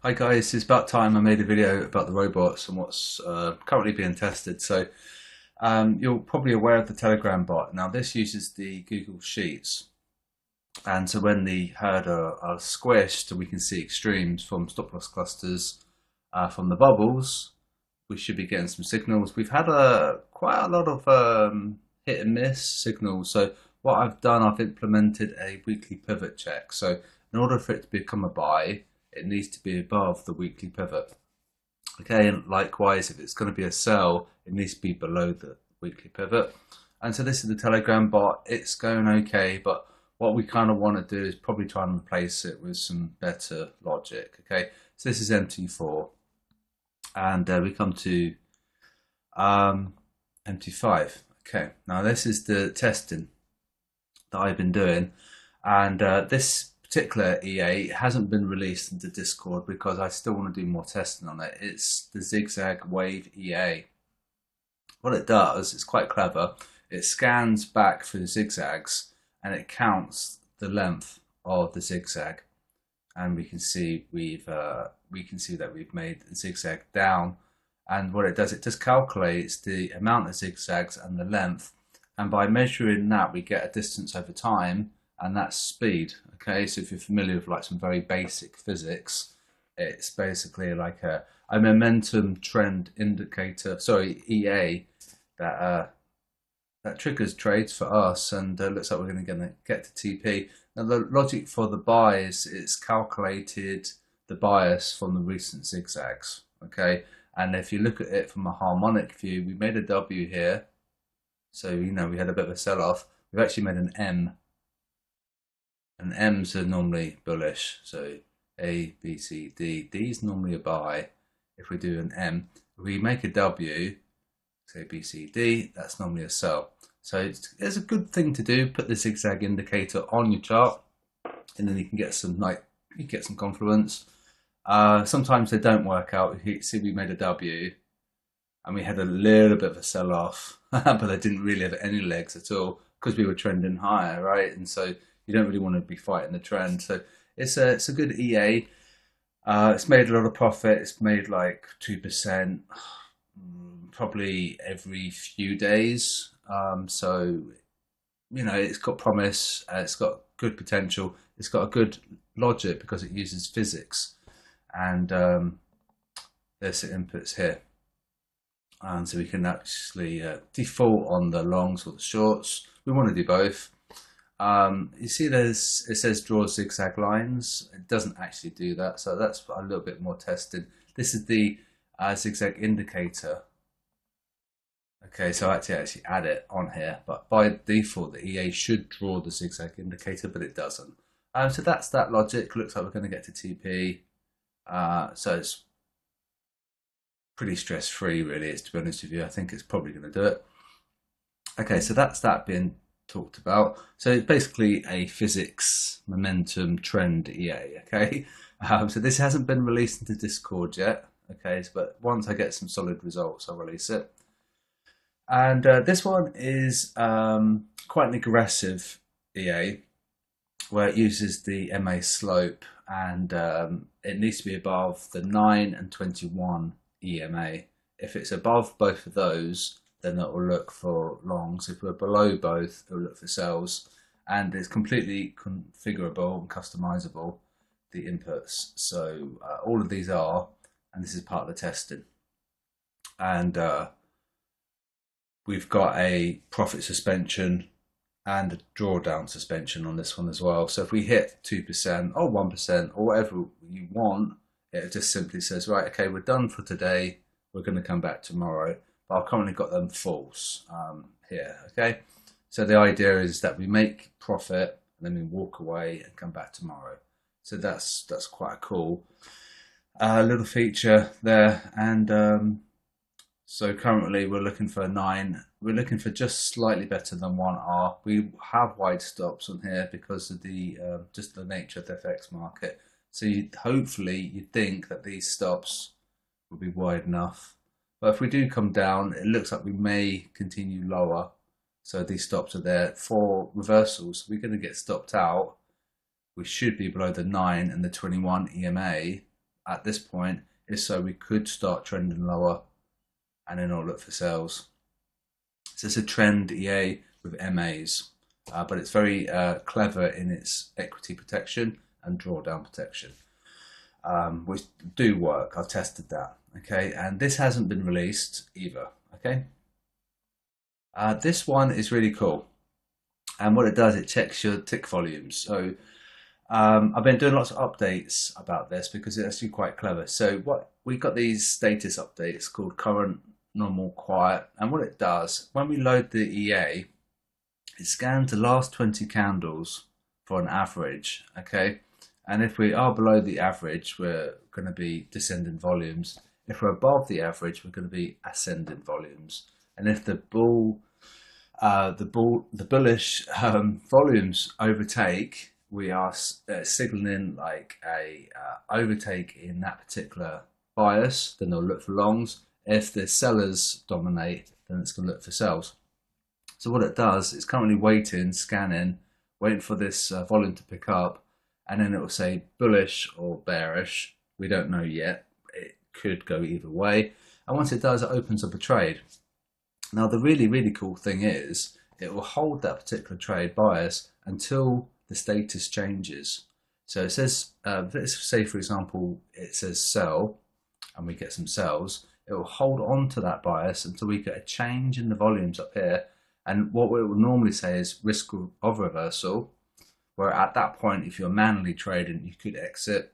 Hi guys, it's about time I made a video about the robots and what's currently being tested. You're probably aware of the Telegram bot. Now this uses the Google Sheets, and so when the herd are squished, we can see extremes from stop loss clusters from the bubbles. We should be getting some signals. We've had quite a lot of hit and miss signals. So what I've done, I've implemented a weekly pivot check. So in order for it to become a buy, it needs to be above the weekly pivot. Okay, and likewise, if it's going to be a sell, it needs to be below the weekly pivot. And so this is the Telegram bot. It's going okay, but what we kind of want to do is probably try and replace it with some better logic. Okay, so this is MT4, and we come to MT5. Okay, now this is the testing that I've been doing, and this particular EA hasn't been released into Discord because I still want to do more testing on it. It's the zigzag wave EA. What it does, it's quite clever. It scans back through zigzags and it counts the length of the zigzag, and we can see that we've made a zigzag down. And what it does, it just calculates the amount of zigzags and the length, and by measuring that we get a distance over time, and that's speed. Okay, so if you're familiar with like some very basic physics, it's basically like a momentum trend indicator, sorry, EA, that triggers trades for us, and looks like we're going to get to TP. Now the logic for the buy is it's calculated the bias from the recent zigzags. Okay, and if you look at it from a harmonic view, we made a W here, so we had a bit of a sell-off. We've actually made an M. And M's are normally bullish, so A, B, C, D. D is normally a buy. If we do an M, if we make a W, say B, C, D, that's normally a sell. So it's a good thing to do. Put the zigzag indicator on your chart, and then you can get some confluence. Sometimes they don't work out. You see, we made a W, and we had a little bit of a sell-off, but they didn't really have any legs at all because we were trending higher, right? And so you don't really want to be fighting the trend. So it's a good EA. It's made a lot of profit. It's made like 2% probably every few days. So it's got promise. It's got good potential. It's got a good logic because it uses physics. And there's the inputs here. And so we can actually default on the longs or the shorts. We want to do both. You see it says draw zigzag lines. It doesn't actually do that, so that's a little bit more tested. This is the zigzag indicator. Okay, so I actually add it on here, but by default the EA should draw the zigzag indicator, but it doesn't. So that's that logic. Looks like we're going to get to TP. So it's pretty stress-free, really. To be honest with you, I think it's probably going to do it. Okay, so that's that being talked about. So it's basically a physics momentum trend EA. Okay, so this hasn't been released into Discord yet. Okay, but once I get some solid results, I'll release it. And this one is quite an aggressive EA, where it uses the MA slope, and it needs to be above the 9 and 21 EMA. If it's above both of those, then it will look for longs. If we're below both, it will look for sells. And it's completely configurable and customizable, the inputs. So all of these are, and this is part of the testing. And we've got a profit suspension and a drawdown suspension on this one as well. So if we hit 2% or 1% or whatever you want, it just simply says, right, okay, we're done for today. We're going to come back tomorrow. But I've currently got them false here, okay? So the idea is that we make profit and then we walk away and come back tomorrow. So that's quite a cool little feature there. And so currently we're looking for a 9. We're looking for just slightly better than 1R. We have wide stops on here because of the just the nature of the FX market. So hopefully you'd think that these stops will be wide enough. But if we do come down, it looks like we may continue lower. So these stops are there for reversals. We're going to get stopped out. We should be below the 9 and the 21 EMA. at this point is so we could start trending lower and then I'll look for sales. So it's a trend EA with MAs, but it's very clever in its equity protection and drawdown protection, which do work. I've tested that. Okay, and this hasn't been released either. Okay, this one is really cool, and what it does, it checks your tick volumes. So I've been doing lots of updates about this because it's actually quite clever. So what we've got these status updates called current, normal, quiet, and what it does when we load the EA, it scans the last 20 candles for an average. Okay, and if we are below the average, we're going to be descending volumes. If we're above the average, we're going to be ascending volumes. And if the bullish volumes overtake, we are signaling like a overtake in that particular bias. Then they'll look for longs. If the sellers dominate, then it's going to look for sells. So what it does, it's currently waiting, scanning, waiting for this volume to pick up, and then it will say bullish or bearish. We don't know yet. It could go either way. And once it does, it opens up a trade. Now the really, really cool thing is it will hold that particular trade bias until the status changes. So it says, let's say for example, it says sell and we get some sells. It will hold on to that bias until we get a change in the volumes up here. And what we will normally say is risk of reversal, where at that point, if you're manually trading, you could exit,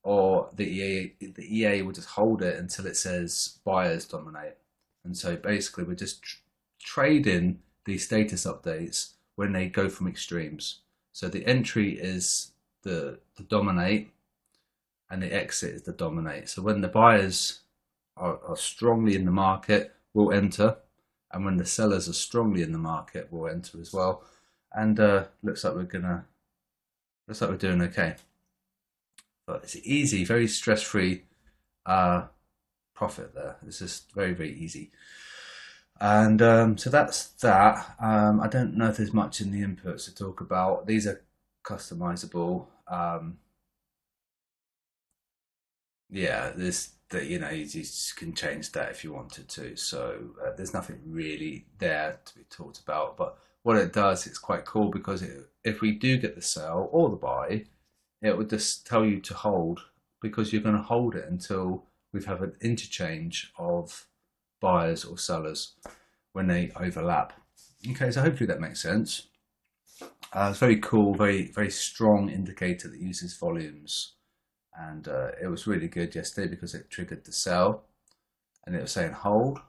or the EA will just hold it until it says buyers dominate. And so basically we're just trading these status updates when they go from extremes. So the entry is the dominate and the exit is the dominate. So when the buyers are strongly in the market, we'll enter. And when the sellers are strongly in the market, we'll enter as well. And looks like we're doing okay. But it's easy, very stress-free profit there. It's just very, very easy. And so that's that. I don't know if there's much in the inputs to talk about. These are customizable. Yeah, you just can change that if you wanted to. So there's nothing really there to be talked about. But what it does, it's quite cool because if we do get the sell or the buy, it would just tell you to hold, because you're going to hold it until we have an interchange of buyers or sellers when they overlap. Okay, so hopefully that makes sense. It's very cool, very, very strong indicator that uses volumes. And it was really good yesterday because it triggered the sell and it was saying hold,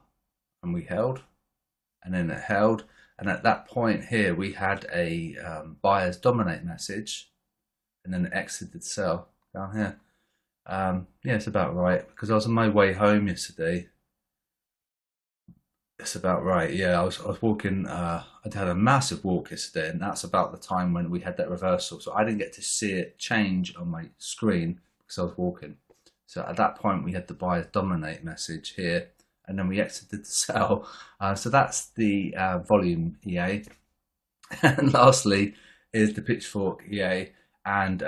and we held, and then it held. And at that point here, we had a buyers dominate message, and then it exited sell down here. Yeah, it's about right, because I was on my way home yesterday. It's about right. Yeah, I was walking. I'd had a massive walk yesterday, and that's about the time when we had that reversal. So I didn't get to see it change on my screen because I was walking. So at that point, we had the buyers dominate message here, and then we exited the sell. So that's the volume EA. And lastly is the pitchfork EA, and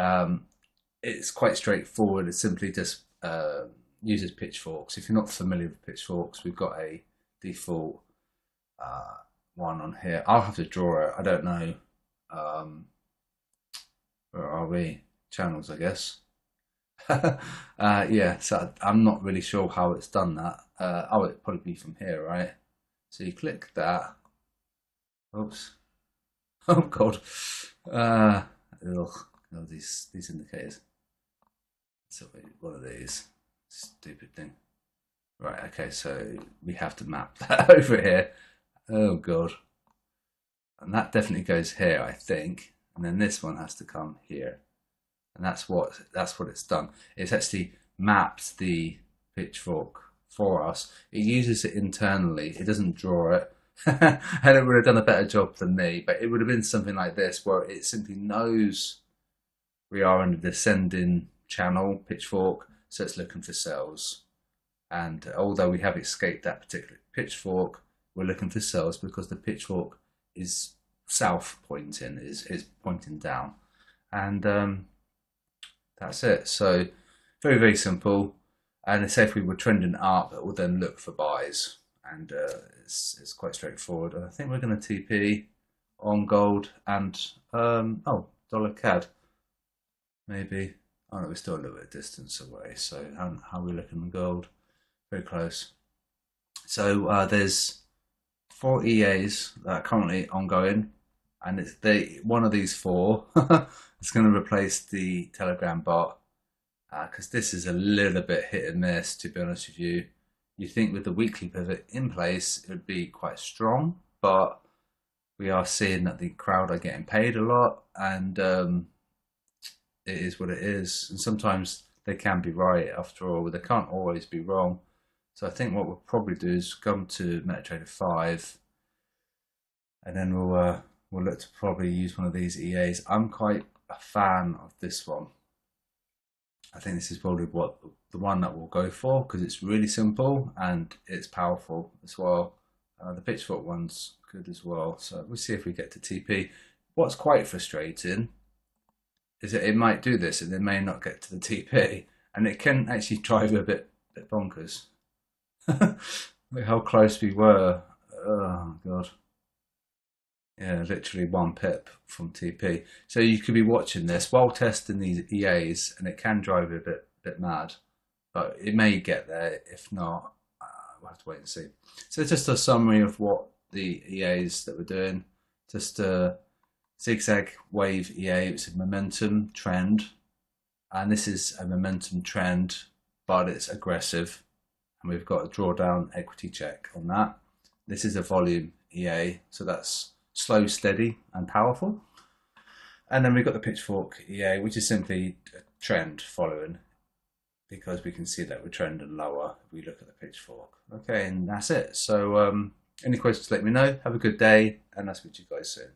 it's quite straightforward. It simply just uses pitchforks. If you're not familiar with pitchforks, we've got a default one on here. I'll have to draw it. I don't know. Where are we? Channels, I guess. Yeah, so I'm not really sure how it's done that. Oh, it'd probably be from here, right? So you click that. Oops. Oh God. These indicators. So one of these. Stupid thing. Right, okay, so we have to map that over here. Oh God. And that definitely goes here, I think. And then this one has to come here. And that's what it's done. It's actually mapped the pitchfork for us. It uses it internally. It doesn't draw it. And it would have done a better job than me, but it would have been something like this, where it simply knows we are in a descending channel, pitchfork, so it's looking for sells. And although we have escaped that particular pitchfork, we're looking for sells because the pitchfork is south pointing, is pointing down. And that's it. So Very, very simple. And say if we were trending up, it will then look for buys. And it's quite straightforward. And I think we're going to TP on gold and dollar CAD maybe. Oh no, we're still a little bit of distance away. So how are we looking on gold? Very close. So there's 4 EAs that are currently ongoing, and it's one of these 4 is going to replace the Telegram bot, because this is a little bit hit and miss, to be honest with you. You think with the weekly pivot in place it would be quite strong, but we are seeing that the crowd are getting paid a lot, and it is what it is. And sometimes they can be right after all, but they can't always be wrong. So I think what we'll probably do is come to MetaTrader 5, and then we'll look to probably use one of these EAs. I'm quite a fan of this one. I think this is probably the one that we'll go for, because it's really simple and it's powerful as well. The pitchfork one's good as well. So we'll see if we get to TP. What's quite frustrating is that it might do this and it may not get to the TP, and it can actually drive a bit bonkers. Look how close we were. Oh god. Yeah, literally 1 pip from TP. So you could be watching this while testing these EAs, and it can drive you a bit mad. But it may get there. If not, we'll have to wait and see. So just a summary of what the EAs that we're doing. Just a zigzag wave EA. It's a momentum trend, and this is a momentum trend, but it's aggressive. And we've got a drawdown equity check on that. This is a volume EA, so that's slow, steady, and powerful. And then we've got the pitchfork EA, which is simply a trend following, because we can see that we're trending lower if we look at the pitchfork. Okay, and that's it. So any questions, let me know. Have a good day, and I'll speak to you guys soon.